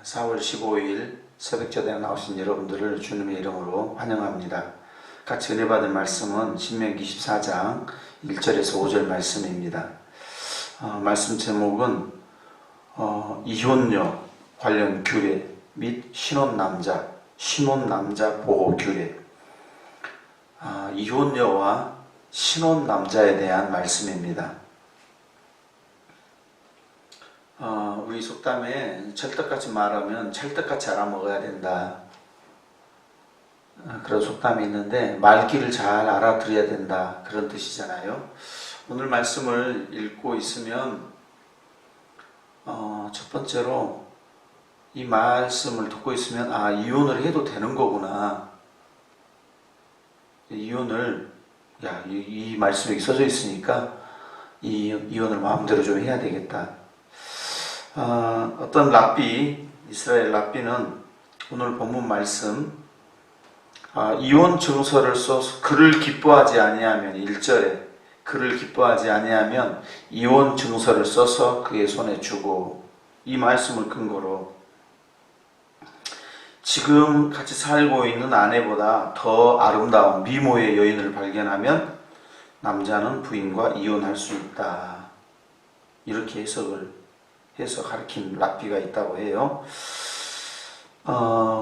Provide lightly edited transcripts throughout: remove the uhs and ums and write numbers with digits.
4월 15일 새벽전에 나오신 여러분들을 주님의 이름으로 환영합니다. 같이 은혜 받을 말씀은 신명기 14장 1절에서 5절 말씀입니다. 말씀 제목은 이혼녀 관련 규례 및 신혼남자 보호 규례. 이혼녀와 신혼남자에 대한 말씀입니다. 우리 속담에 찰떡같이 말하면 찰떡같이 알아먹어야 된다, 그런 속담이 있는데 말귀를 잘 알아들어야 된다, 그런 뜻이잖아요. 오늘 말씀을 읽고 있으면 첫 번째로 이 말씀을 듣고 있으면 이혼을 해도 되는 거구나. 이혼을 이 말씀에 여기 써져 있으니까 이혼을 마음대로 좀 해야 되겠다. 어떤 랍비, 이스라엘 랍비는 오늘 본문 말씀 이혼 증서를 써서 그를 기뻐하지 아니하면 1절에 그를 기뻐하지 아니하면 이혼 증서를 써서 그의 손에 주고, 이 말씀을 근거로 지금 같이 살고 있는 아내보다 더 아름다운 미모의 여인을 발견하면 남자는 부인과 이혼할 수 있다, 이렇게 해석을 해서 가르친 랍비가 있다고 해요.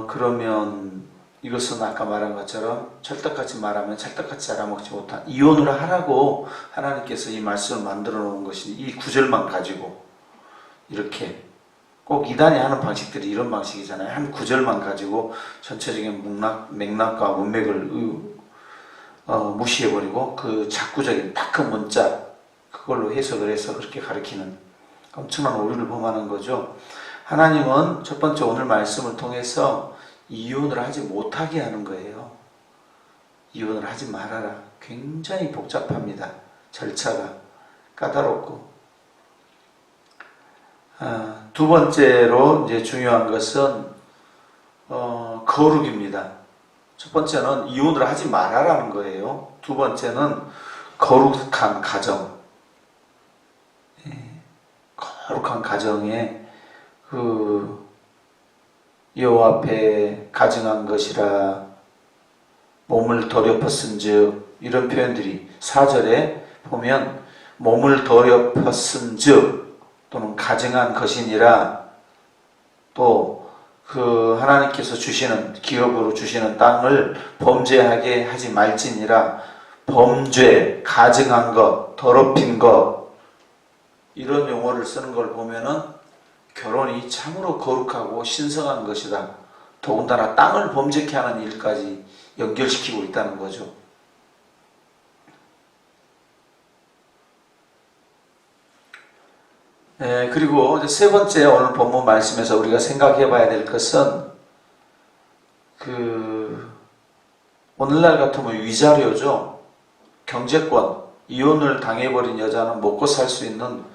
그러면 이것은 아까 말한 것처럼 찰떡같이 말하면 찰떡같이 알아먹지 못한 이혼을 하라고 하나님께서 이 말씀을 만들어 놓은 것이 이 구절만 가지고, 이렇게 꼭 이단이 하는 방식들이 이런 방식이잖아요. 한 구절만 가지고 전체적인 맥락과 문맥을 무시해버리고 그 작구적인 딱 그 문자 그걸로 해석을 해서 그렇게 가르치는 엄청난 오류를 범하는 거죠. 하나님은 첫 번째 오늘 말씀을 통해서 이혼을 하지 못하게 하는 거예요. 이혼을 하지 말아라. 굉장히 복잡합니다. 절차가 까다롭고. 두 번째로 이제 중요한 것은 거룩입니다. 첫 번째는 이혼을 하지 말아라는 거예요. 두 번째는 거룩한 가정. 거룩한 가정에 여호와 앞에 가증한 것이라 몸을 더럽혔은즉, 이런 표현들이 4절에 보면 몸을 더럽혔은즉 또는 가증한 것이니라, 또 하나님께서 주시는 기업으로 주시는 땅을 범죄하게 하지 말지니라, 범죄, 가증한 것, 더럽힌 것, 이런 용어를 쓰는 걸 보면은 결혼이 참으로 거룩하고 신성한 것이다. 더군다나 땅을 범죄케 하는 일까지 연결시키고 있다는 거죠. 그리고 이제 세 번째 오늘 본문 말씀에서 우리가 생각해 봐야 될 것은 오늘날 같으면 위자료죠. 경제권, 이혼을 당해버린 여자는 먹고 살 수 있는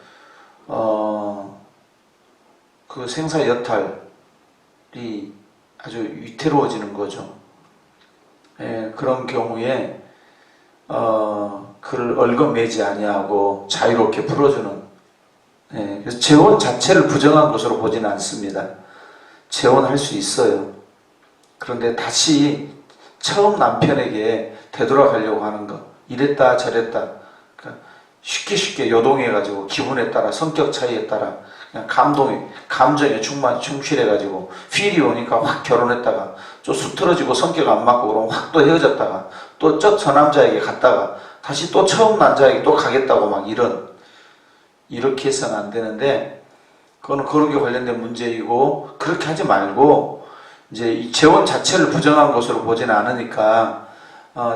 그 생사 여탈이 아주 위태로워지는 거죠. 그런 경우에 그를 얼거매지 아니하고 자유롭게 풀어주는, 그래서 재혼 자체를 부정한 것으로 보지는 않습니다. 재혼할 수 있어요. 그런데 다시 처음 남편에게 되돌아가려고 하는 것, 이랬다 저랬다, 쉽게 요동해가지고 기분에 따라, 성격 차이에 따라 그냥 감정에 충실해가지고 필이 오니까 확 결혼했다가 좀 수틀어지고 성격 안 맞고 그러면 확 또 헤어졌다가 또 저 남자에게 갔다가 다시 또 처음 남자에게 또 가겠다고 막 이렇게 해서는 안 되는데, 그거는 거룩에 관련된 문제이고, 그렇게 하지 말고 이제 이 재혼 자체를 부정한 것으로 보지는 않으니까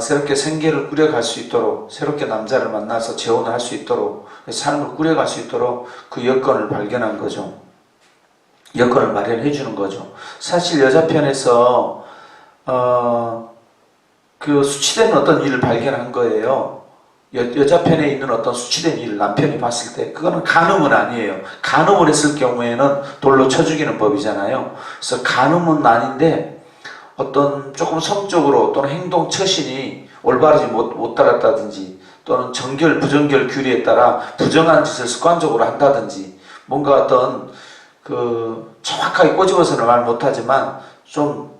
새롭게 생계를 꾸려갈 수 있도록, 새롭게 남자를 만나서 재혼을 할 수 있도록, 삶을 꾸려갈 수 있도록 그 여건을 발견한 거죠. 여건을 마련해 주는 거죠. 사실 여자 편에서 그 수치된 어떤 일을 발견한 거예요. 여자 편에 있는 어떤 수치된 일을 남편이 봤을 때 그거는 간음은 아니에요. 간음을 했을 경우에는 돌로 쳐 죽이는 법이잖아요. 그래서 간음은 아닌데 어떤 조금 성적으로 또는 행동 처신이 올바르지 못 따랐다든지, 또는 정결 부정결 규례에 따라 부정한 짓을 습관적으로 한다든지, 뭔가 어떤 정확하게 꼬집어서는 말 못하지만 좀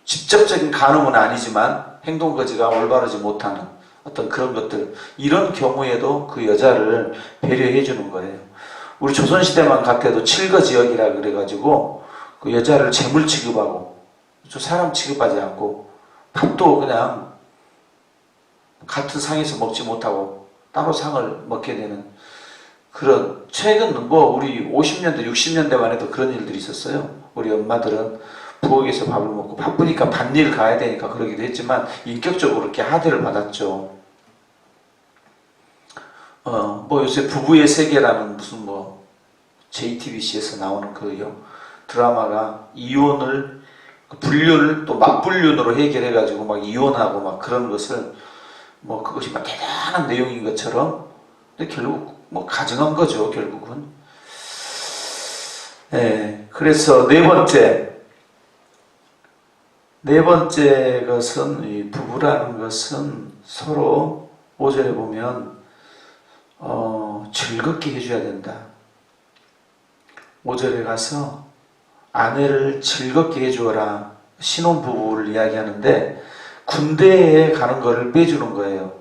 직접적인 간음은 아니지만 행동거지가 올바르지 못하는 어떤 그런 것들, 이런 경우에도 그 여자를 배려해 주는 거예요. 우리 조선시대만 같아도 칠거지역이라 그래가지고 그 여자를 재물 취급하고 사람 취급하지 않고 밥도 그냥 같은 상에서 먹지 못하고 따로 상을 먹게 되는 그런, 최근 우리 50년대 60년대만 해도 그런 일들이 있었어요. 우리 엄마들은 부엌에서 밥을 먹고 바쁘니까 밭일 가야 되니까 그러기도 했지만 인격적으로 이렇게 하대를 받았죠. 요새 부부의 세계라는 무슨 JTBC에서 나오는 드라마가 이혼을, 불륜을 또 맞불륜으로 해결해가지고 막 이혼하고 막 그런 것을 그것이 막 대단한 내용인 것처럼, 근데 결국 가증한 거죠, 결국은. 네, 그래서 네 번째 것은, 이 부부라는 것은 서로 5절에 보면 즐겁게 해줘야 된다. 5절에 가서 아내를 즐겁게 해주어라. 신혼부부를 이야기하는데 군대에 가는 거를 빼주는 거예요.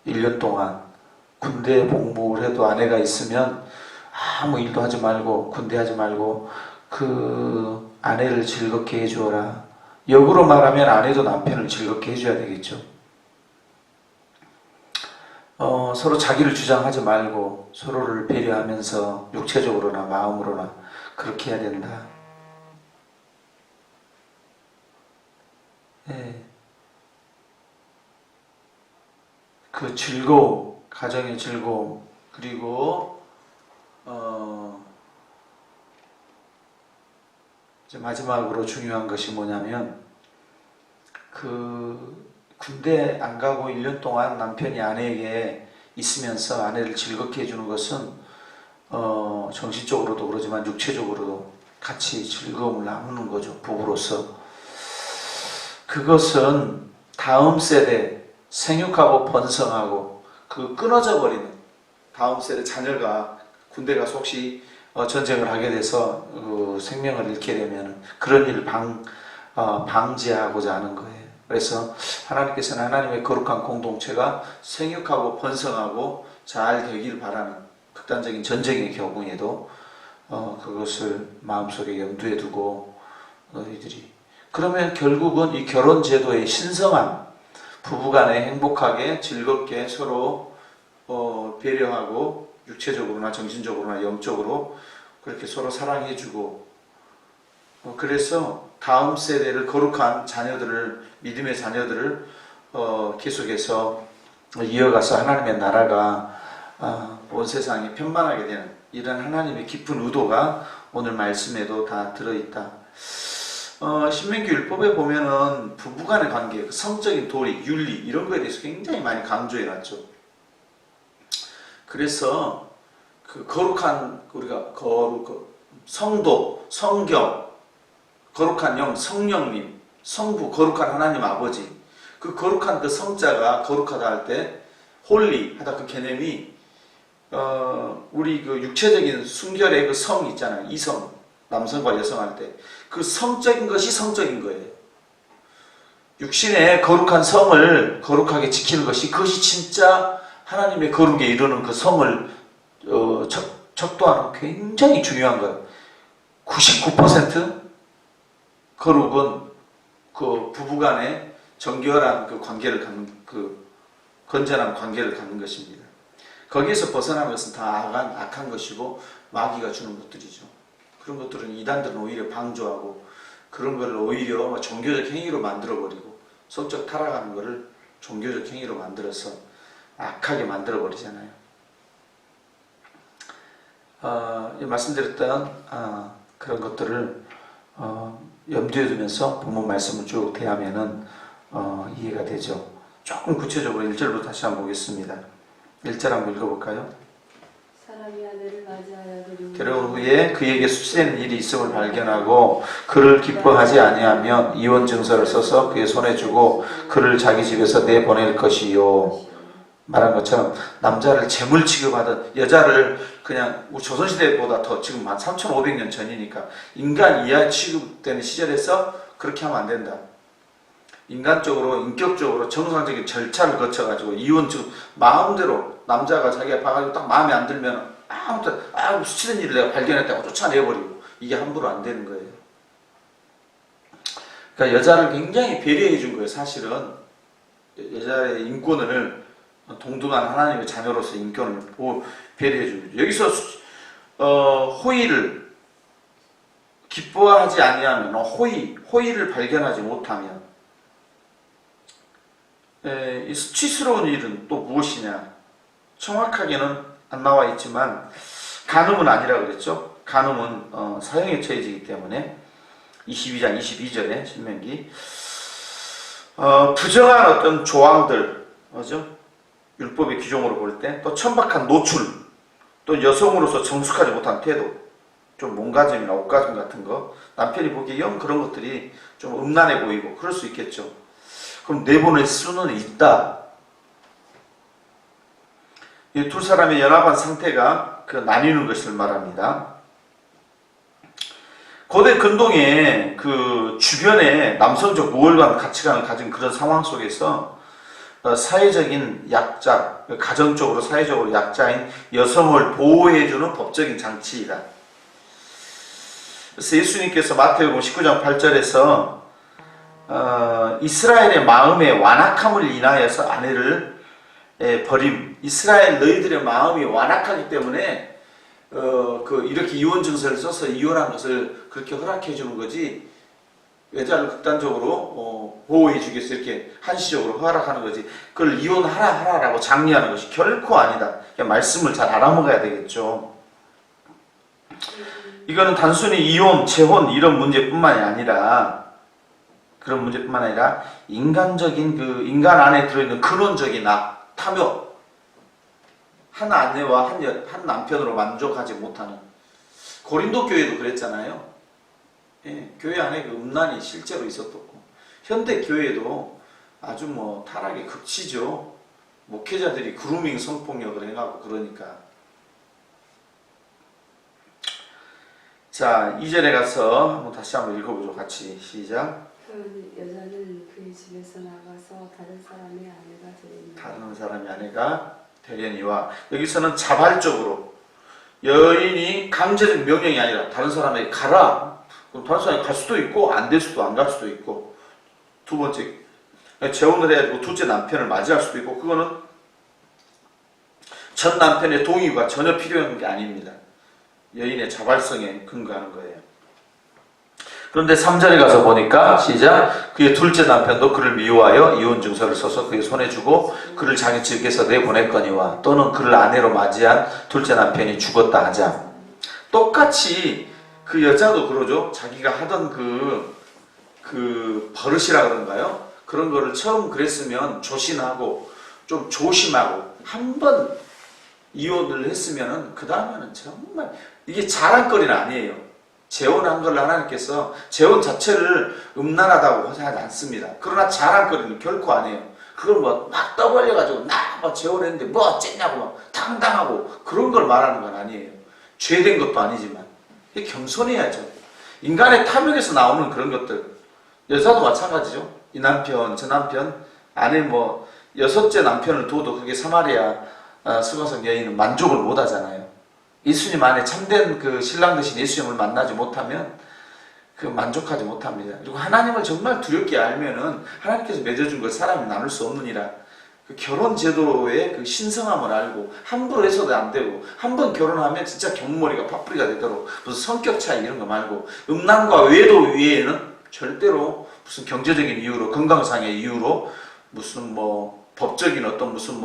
1년 동안 군대에 복무를 해도 아내가 있으면 아무 일도 하지 말고, 군대 하지 말고 그 아내를 즐겁게 해주어라. 역으로 말하면 아내도 남편을 즐겁게 해줘야 되겠죠. 서로 자기를 주장하지 말고 서로를 배려하면서 육체적으로나 마음으로나 그렇게 해야 된다. 네. 그 즐거움, 가정의 즐거움, 그리고 이제 마지막으로 중요한 것이 뭐냐면, 군대 안 가고 1년 동안 남편이 아내에게 있으면서 아내를 즐겁게 해주는 것은 정신적으로도 그러지만 육체적으로도 같이 즐거움을 나누는 거죠, 부부로서. 그것은 다음 세대, 생육하고 번성하고 끊어져 버리는 다음 세대 자녀가 군대 가서 혹시 전쟁을 하게 돼서 생명을 잃게 되면 그런 일을 방지하고자 하는 거예요. 그래서 하나님께서는 하나님의 거룩한 공동체가 생육하고 번성하고 잘 되길 바라는, 극단적인 전쟁의 경우에도 그것을 마음속에 염두에 두고 너희들이, 그러면 결국은 이 결혼 제도의 신성한, 부부간에 행복하게 즐겁게 서로 배려하고 육체적으로나 정신적으로나 영적으로 그렇게 서로 사랑해주고, 그래서 다음 세대를, 거룩한 자녀들을, 믿음의 자녀들을 계속해서 이어가서 하나님의 나라가 온 세상에 편만하게 되는 이런 하나님의 깊은 의도가 오늘 말씀에도 다 들어있다. 신명기 율법에 보면은 부부간의 관계, 성적인 도리, 윤리 이런 거에 대해서 굉장히 많이 강조해놨죠. 그래서 거룩한, 우리가 성도, 성경, 거룩한 영, 성령님, 성부, 거룩한 하나님 아버지, 그 거룩한 그 성자가 거룩하다 할 때 홀리 하다, 그 개념이 우리 육체적인 순결의 그 성 있잖아요. 이성, 남성과 여성 할 때 그 성적인 것이 성적인 거예요. 육신의 거룩한 성을 거룩하게 지키는 것이, 그것이 진짜 하나님의 거룩에 이르는 그 성을 척도하는 굉장히 중요한 거예요. 99% 거룩은 그 부부간의 정결한 그 관계를 갖는, 건전한 관계를 갖는 것입니다. 거기에서 벗어나는 것은 다 악한 것이고 마귀가 주는 것들이죠. 그런 것들은 이단들은 오히려 방조하고 그런 걸 오히려 종교적 행위로 만들어버리고, 성적 타락하는 것을 종교적 행위로 만들어서 악하게 만들어버리잖아요. 말씀드렸던 그런 것들을 염두에 두면서 본문 말씀을 쭉 대하면은 이해가 되죠. 조금 구체적으로 1절부터 다시 한번 보겠습니다. 1절 한번 읽어볼까요? 사람이 아내를 맞이하여 결혼 후에 그에게 수치되는 일이 있음을 발견하고 그를 기뻐하지 아니하면 이혼 증서를 써서 그의 손에 주고 그를 자기 집에서 내보낼 것이요. 말한 것처럼 남자를 재물 취급하던, 여자를 그냥 우리 조선시대보다 더 지금 한 3,500년 전이니까 인간 이하 취급되는 시절에서 그렇게 하면 안 된다. 인간적으로, 인격적으로 정상적인 절차를 거쳐가지고 이혼 즉 마음대로 남자가 자기가 봐가지고 딱 마음에 안 들면 아무튼 수치는 일을 내가 발견했다고 쫓아내버리고 이게 함부로 안 되는 거예요. 그러니까 여자를 굉장히 배려해 준 거예요. 사실은 여자의 인권을 동등한 하나님의 자녀로서 인권을 배려해 준 거죠. 여기서 호의를 기뻐하지 아니하면 호의를 발견하지 못하면 이 수치스러운 일은 또 무엇이냐? 정확하게는 안 나와 있지만 간음은 아니라고 그랬죠. 간음은 사형에 처해지기 때문에 22장 22절에 신명기 부정한 어떤 조항들, 그죠? 율법의 규정으로 볼 때 또 천박한 노출, 또 여성으로서 정숙하지 못한 태도, 좀 몸가짐이나 옷가짐 같은 거 남편이 보기에 영 그런 것들이 좀 음란해 보이고 그럴 수 있겠죠. 그럼 내보낼 수는 있다. 이 두 사람의 연합한 상태가 그 나뉘는 것을 말합니다. 고대 근동의 그 주변에 남성적 우월감 가치관을 가진 그런 상황 속에서 사회적인 약자, 가정적으로 사회적으로 약자인 여성을 보호해주는 법적인 장치이다. 그래서 예수님께서 마태복음 19장 8절에서 이스라엘의 마음의 완악함을 인하여서 아내를 버림. 이스라엘 너희들의 마음이 완악하기 때문에 이렇게 이혼 증서를 써서 이혼한 것을 그렇게 허락해 주는 거지. 여자를 극단적으로 보호해 주겠어 이렇게 한시적으로 허락하는 거지. 그걸 이혼하라라고 장려하는 것이 결코 아니다. 말씀을 잘 알아먹어야 되겠죠. 이거는 단순히 이혼, 재혼 이런 문제뿐만이 아니라 그런 문제뿐만 아니라 인간적인 그 인간 안에 들어있는 근원적인 탐욕, 한 아내와 한 남편으로 만족하지 못하는 고린도 교회도 그랬잖아요. 예, 교회 안에 그 음란이 실제로 있었고 현대 교회도 아주 타락의 극치죠. 목회자들이 그루밍 성폭력을 해가고 그러니까. 자, 2절에 가서 한번 다시 한번 읽어보죠. 같이 시작. 그 여자는 그의 집에서 나가서 다른 사람의 아내가 되리니. 다른 사람의 아내가 되려니와 여기서는 자발적으로 여인이 강제적 명령이 아니라 다른 사람에게 가라. 그럼 다른 사람이 갈 수도 있고 안 될 수도 안 갈 수도 있고 두 번째 재혼을 해가지고 둘째 남편을 맞이할 수도 있고 그거는 전 남편의 동의가 전혀 필요한 게 아닙니다. 여인의 자발성에 근거하는 거예요. 그런데 3절에 가서 보니까 시작 그의 둘째 남편도 그를 미워하여 이혼 증서를 써서 그의 손에 주고 그를 자기 집에서 내보냈거니와 또는 그를 아내로 맞이한 둘째 남편이 죽었다 하자. 똑같이 그 여자도 그러죠. 자기가 하던 그 버릇이라 그런가요? 그런 거를 처음 그랬으면 조심하고 좀 조심하고 한 번 이혼을 했으면은 그 다음에는 정말 이게 자랑거리는 아니에요. 재혼한 걸 하나님께서 재혼 자체를 음란하다고 하지 않습니다. 그러나 자랑거리는 결코 아니에요. 그걸 막 떠벌려가지고 나 재혼했는데 뭐 어쨌냐고 막 당당하고 그런 걸 말하는 건 아니에요. 죄된 것도 아니지만 이게 겸손해야죠. 인간의 탐욕에서 나오는 그런 것들 여자도 마찬가지죠. 이 남편 저 남편 아내 여섯째 남편을 둬도 그게 사마리아 수가성 여인은 만족을 못 하잖아요. 예수님 안에 참된 그 신랑 되신 예수님을 만나지 못하면 그 만족하지 못합니다. 그리고 하나님을 정말 두렵게 알면은 하나님께서 맺어준 걸 사람이 나눌 수 없느니라. 그 결혼 제도의 그 신성함을 알고 함부로 해서도 안 되고 한 번 결혼하면 진짜 견머리가 파뿌리가 되도록 무슨 성격 차이 이런 거 말고 음란과 외도 위에는 절대로 무슨 경제적인 이유로 건강상의 이유로 무슨 법적인 어떤 무슨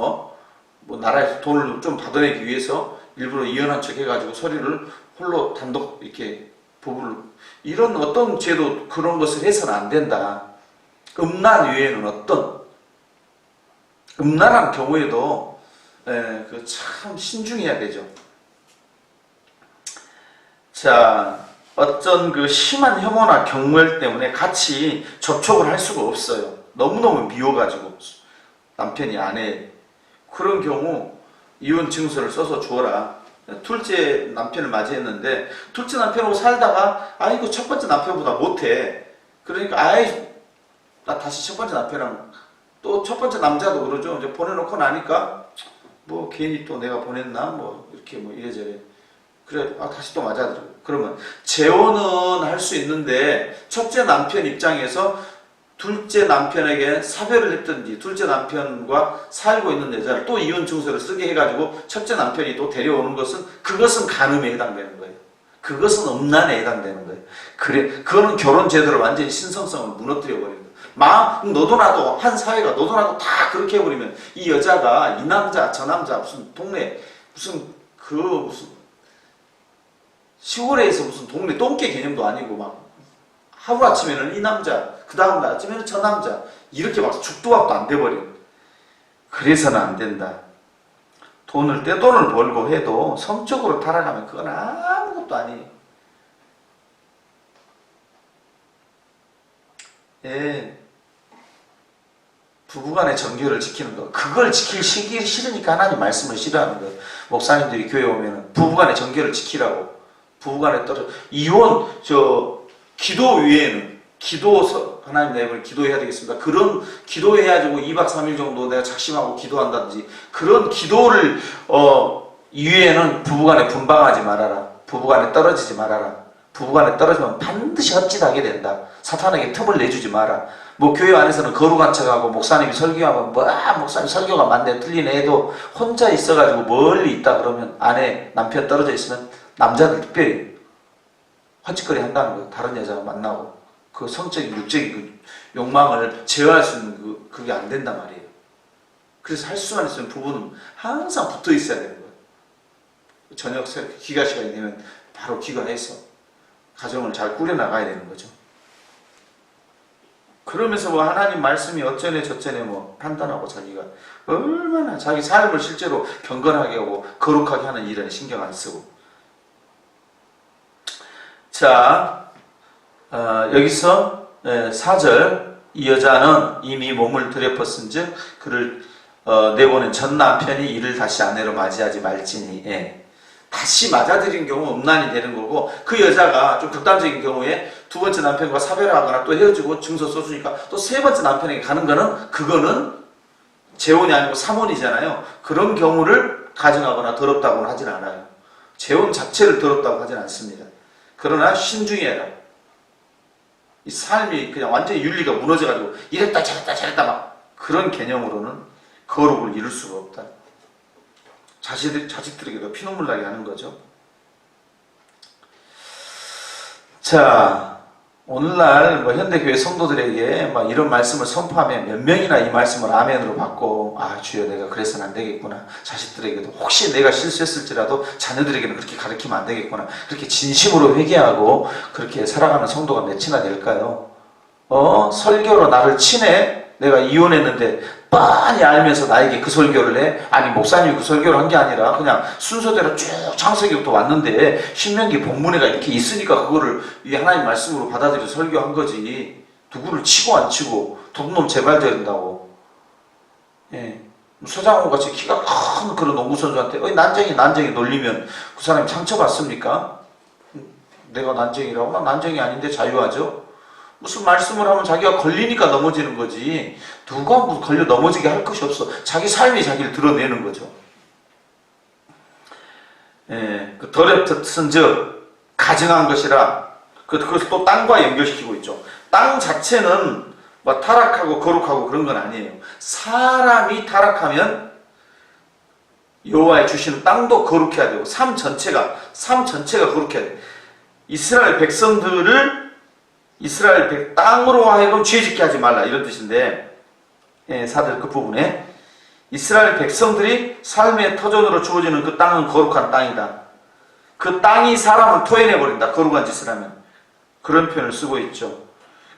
나라에서 돈을 좀 받아내기 위해서 일부러 이혼한 척 해가지고 서류를 홀로 단독 이렇게 부부를 이런 어떤 제도 그런 것을 해서는 안 된다. 음란 외에는 음란한 경우에도 참 신중해야 되죠. 자, 어떤 그 심한 혐오나 경멸 때문에 같이 접촉을 할 수가 없어요. 너무너무 미워가지고 남편이 아내 그런 경우 이혼 증서를 써서 주어라. 둘째 남편을 맞이했는데 둘째 남편하고 살다가 아이고 첫 번째 남편보다 못해. 그러니까 아이 나 다시 첫 번째 남편이랑 또 첫 번째 남자도 그러죠. 이제 보내놓고 나니까 뭐 괜히 또 내가 보냈나 뭐 이렇게 뭐 이래저래 그래 다시 또 맞아들어. 그러면 재혼은 할 수 있는데 첫째 남편 입장에서 둘째 남편에게 사별을 했든지 둘째 남편과 살고 있는 여자를 또 이혼 증서를 쓰게 해가지고 첫째 남편이 또 데려오는 것은 그것은 간음에 해당되는 거예요. 그것은 음란에 해당되는 거예요. 그래 그거는 결혼 제도를 완전히 신성성을 무너뜨려 버립니다. 너도 나도 한 사회가 너도 나도 다 그렇게 해버리면 이 여자가 이 남자 저 남자 무슨 동네 무슨 시골에서 무슨 동네 똥개 개념도 아니고 막 하루아침에는 이 남자 그 다음 날 아침에는 저 남자 이렇게 막 죽도 밥도 안 돼버려. 그래서는 안 된다. 떼돈을 벌고 해도 성적으로 타락하면 그건 아무것도 아니에요. 예. 부부간의 정결을 지키는 거 그걸 지키기 싫으니까 하나님 말씀을 싫어하는 거예요. 목사님들이 교회 오면은 부부간의 정결을 지키라고 부부간에 이혼 기도 외에는 하나님 내가 기도해야 되겠습니다. 그런 기도해가지고 2박 3일 정도 내가 작심하고 기도한다든지 그런 기도를 이외에는 부부간에 분방하지 말아라. 부부간에 떨어지지 말아라. 부부간에 떨어지면 반드시 헛짓하게 된다. 사탄에게 틈을 내주지 마라. 뭐 교회 안에서는 거룩한 척하고 목사님이 설교하면 목사님 설교가 맞네 틀리네 해도 혼자 있어가지고 멀리 있다 그러면 아내 남편 떨어져 있으면 남자들 특별히 헛짓거리 한다는 거예요. 다른 여자가 만나고 그 성적인 육적인 그 욕망을 제어할 수 있는 그게 안 된단 말이에요. 그래서 할 수만 있으면 부부는 항상 붙어 있어야 되는 거예요. 저녁 기가 시간이 되면 바로 귀가해서 가정을 잘 꾸려나가야 되는 거죠. 그러면서 뭐 하나님 말씀이 어쩌네 저쩌네 뭐 판단하고 자기가 얼마나 자기 삶을 실제로 경건하게 하고 거룩하게 하는 일에 신경 안 쓰고. 자, 여기서 4절 이 여자는 이미 몸을 들여뻤은 즉 그를 내보낸 전 남편이 이를 다시 아내로 맞이하지 말지니 다시 맞아들인 경우 음란이 되는 거고 그 여자가 좀 극단적인 경우에 두 번째 남편과 사별하거나 또 헤어지고 증서 써주니까 또 세 번째 남편에게 가는 거는 그거는 재혼이 아니고 삼혼이잖아요. 그런 경우를 가정하거나 더럽다고는 하진 않아요. 재혼 자체를 더럽다고 하진 않습니다. 그러나 신중해라. 이 삶이 그냥 완전히 윤리가 무너져가지고 이랬다 저랬다 막 그런 개념으로는 거룩을 이룰 수가 없다. 자식들에게도 피눈물 나게 하는 거죠. 자, 오늘날 현대교회 성도들에게 이런 말씀을 선포하면 몇 명이나 이 말씀을 아멘으로 받고 주여 내가 그래서는 안 되겠구나. 자식들에게도 혹시 내가 실수했을지라도 자녀들에게는 그렇게 가르치면 안 되겠구나. 그렇게 진심으로 회개하고 그렇게 살아가는 성도가 몇이나 될까요? 설교로 나를 치네? 내가 이혼했는데 뻔히 알면서 나에게 그 설교를 해? 아니 목사님이 그 설교를 한 게 아니라 그냥 순서대로 쭉 창세기부터 왔는데 신명기 본문에가 이렇게 있으니까 그거를 이 하나님 말씀으로 받아들여 설교한 거지. 누구를 치고 안 치고 도둑놈 제발 저린다고. 서장훈 같이 키가 큰 그런 농구선수한테 난쟁이 놀리면 그 사람이 상처받습니까? 내가 난쟁이라고? 난 난쟁이 아닌데 자유하죠? 무슨 말씀을 하면 자기가 걸리니까 넘어지는 거지. 누가 뭐 걸려 넘어지게 할 것이 없어. 자기 삶이 자기를 드러내는 거죠. 그 더럽듯은 즉 가증한 것이라. 그것을 또 땅과 연결시키고 있죠. 땅 자체는 뭐 타락하고 거룩하고 그런 건 아니에요. 사람이 타락하면 여호와의 주시는 땅도 거룩해야 되고 삶 전체가 거룩해야 돼요. 이스라엘 백성들을 땅으로 하여금 죄짓게 하지 말라 이런 뜻인데 4절 끝부분에 이스라엘 백성들이 삶의 터전으로 주어지는 그 땅은 거룩한 땅이다. 그 땅이 사람을 토해내버린다. 거룩한 짓을 하면. 그런 표현을 쓰고 있죠.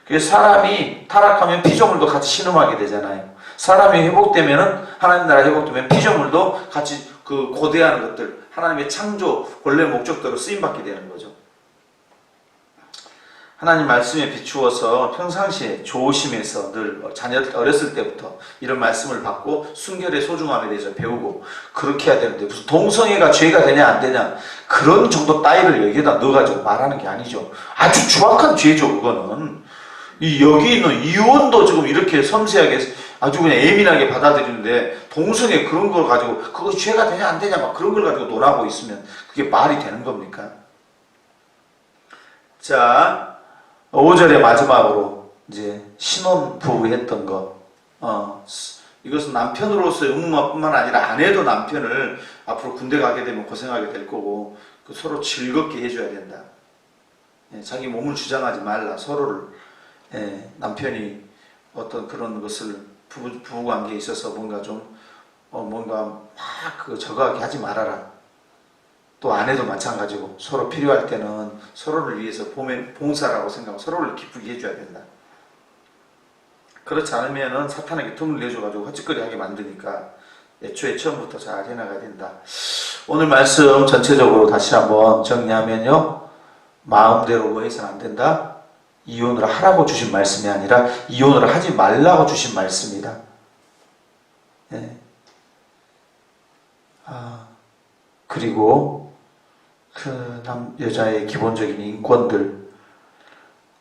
그래서 사람이 타락하면 피조물도 같이 신음하게 되잖아요. 사람이 회복되면은 하나님 나라 회복되면 피조물도 같이 그 고대한 것들 하나님의 창조 본래 목적대로 쓰임받게 되는 거죠. 하나님 말씀에 비추어서 평상시에 조심해서 늘 자녀 어렸을 때부터 이런 말씀을 받고 순결의 소중함에 대해서 배우고 그렇게 해야 되는데 무슨 동성애가 죄가 되냐 안 되냐 그런 정도 따위를 여기에다 넣어가지고 말하는 게 아니죠. 아주 추악한 죄죠. 그거는 여기 있는 이혼도 지금 이렇게 섬세하게 아주 그냥 예민하게 받아들이는데 동성애 그런 걸 가지고 그거 죄가 되냐 안 되냐 막 그런 걸 가지고 논하고 있으면 그게 말이 되는 겁니까? 자 5절의 마지막으로 이제 신혼부부 했던 거 이것은 남편으로서의 의무뿐만 아니라 아내도 남편을 앞으로 군대 가게 되면 고생하게 될 거고 서로 즐겁게 해줘야 된다. 자기 몸을 주장하지 말라. 서로를 남편이 어떤 그런 것을 부부관계에 있어서 뭔가 좀 뭔가 막 저거하게 하지 말아라. 또 아내도 마찬가지고 서로 필요할 때는 서로를 위해서 봉사라고 생각하고 서로를 기쁘게 해줘야 된다. 그렇지 않으면은 사탄에게 틈을 내줘가지고 헛짓거리 하게 만드니까 애초에 처음부터 잘 해나가야 된다. 오늘 말씀 전체적으로 다시 한번 정리하면요. 마음대로 뭐 해서는 안 된다. 이혼을 하라고 주신 말씀이 아니라 이혼을 하지 말라고 주신 말씀이다. 그리고 여자의 기본적인 인권들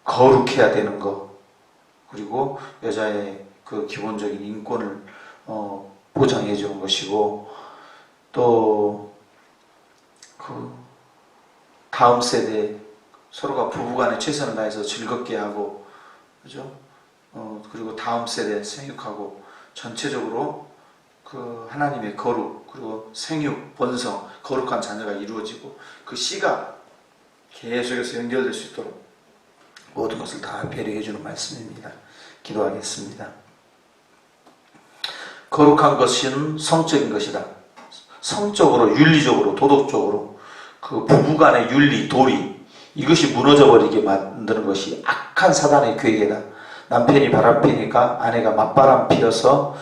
거룩해야 되는 거 그리고 여자의 그 기본적인 인권을 보장해 주는 것이고 또 그 다음 세대 서로가 부부간에 최선을 다해서 즐겁게 하고 그죠? 그리고 다음 세대 생육하고 전체적으로 그 하나님의 거룩 그리고 생육 번성 거룩한 자녀가 이루어지고 그 씨가 계속해서 연결될 수 있도록 모든 것을 다 배려해 주는 말씀입니다. 기도하겠습니다. 거룩한 것은 성적인 것이다. 성적으로 윤리적으로 도덕적으로 그 부부간의 윤리 도리 이것이 무너져버리게 만드는 것이 악한 사단의 계획이다. 남편이 바람 피니까 아내가 맞바람 피워서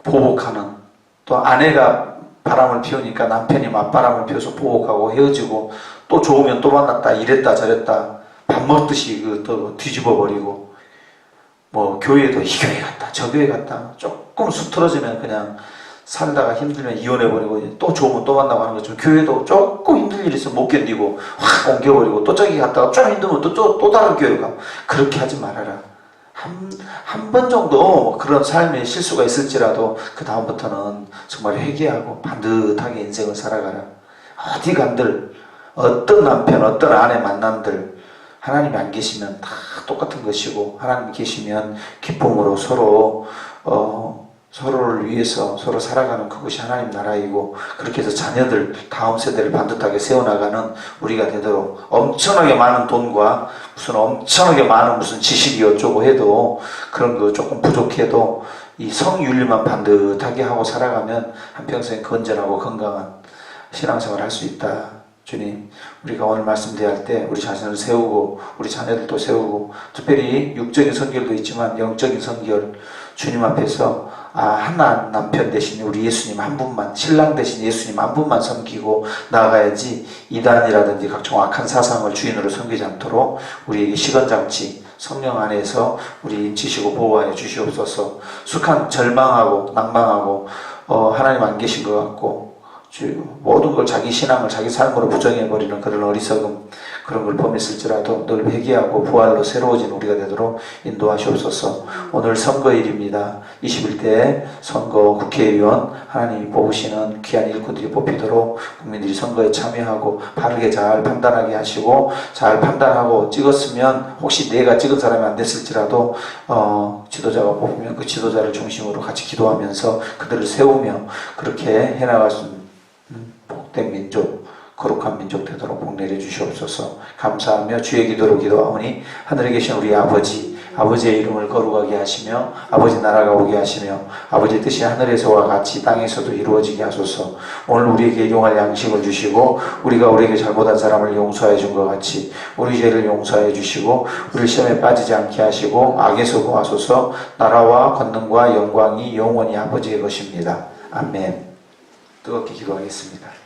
보복하는 또 아내가 바람을 피우니까 남편이 맞바람을 피워서 보복하고 헤어지고 또 좋으면 또 만났다 이랬다 저랬다 밥 먹듯이 또 뒤집어 버리고 뭐 교회도 이 교회 갔다 저 교회 갔다 조금 수틀어지면 그냥 살다가 힘들면 이혼해 버리고 또 좋으면 또 만나고 하는 것처럼 교회도 조금 힘든 일 있으면 못 견디고 확 옮겨버리고 또 저기 갔다가 좀 힘들면 또 다른 교회로 가고 그렇게 하지 말아라. 한 번 정도 그런 삶에 실수가 있을지라도 그 다음부터는 정말 회개하고 반듯하게 인생을 살아가라. 어디 간들 어떤 남편 어떤 아내 만남들 하나님이 안 계시면 다 똑같은 것이고 하나님이 계시면 기쁨으로 서로를 위해서 서로 살아가는 그것이 하나님 나라이고 그렇게 해서 자녀들 다음 세대를 반듯하게 세워나가는 우리가 되도록 엄청나게 많은 돈과 무슨 엄청나게 많은 무슨 지식이 어쩌고 해도 그런 거 조금 부족해도 이 성윤리만 반듯하게 하고 살아가면 한평생 건전하고 건강한 신앙생활을 할 수 있다. 주님, 우리가 오늘 말씀 대할 때 우리 자신을 세우고 우리 자녀들도 세우고 특별히 육적인 선결도 있지만 영적인 선결 주님 앞에서 하나 남편 대신 우리 예수님 한 분만 신랑 대신 예수님 한 분만 섬기고 나아가야지 이단이라든지 각종 악한 사상을 주인으로 섬기지 않도록 우리에게 시건장치 성령 안에서 우리 지시고 보호하여 주시옵소서. 숙한 절망하고 낭망하고 하나님 안 계신 것 같고 모든 걸 자기 신앙을 자기 삶으로 부정해버리는 그런 어리석음 그런 걸 범했을지라도 늘 회개하고 부활로 새로워진 우리가 되도록 인도하시옵소서. 오늘 선거일입니다. 21대 선거 국회의원 하나님이 뽑으시는 귀한 일꾼들이 뽑히도록 국민들이 선거에 참여하고 바르게 잘 판단하게 하시고 잘 판단하고 찍었으면 혹시 내가 찍은 사람이 안 됐을지라도 지도자가 뽑으면 그 지도자를 중심으로 같이 기도하면서 그들을 세우며 그렇게 해나갈 수 있는 복된 민족 거룩한 민족 되도록 복 내려 주시옵소서. 감사하며 주의 기도로 기도하오니 하늘에 계신 우리 아버지의 이름을 거룩하게 하시며 아버지 나라가 오게 하시며 아버지 뜻이 하늘에서와 같이 땅에서도 이루어지게 하소서. 오늘 우리에게 일용할 양식을 주시고 우리가 우리에게 잘못한 사람을 용서해 준 것 같이 우리 죄를 용서해 주시고 우리 시험에 빠지지 않게 하시고 악에서 구하소서. 나라와 권능과 영광이 영원히 아버지의 것입니다. 아멘. 뜨겁게 기도하겠습니다.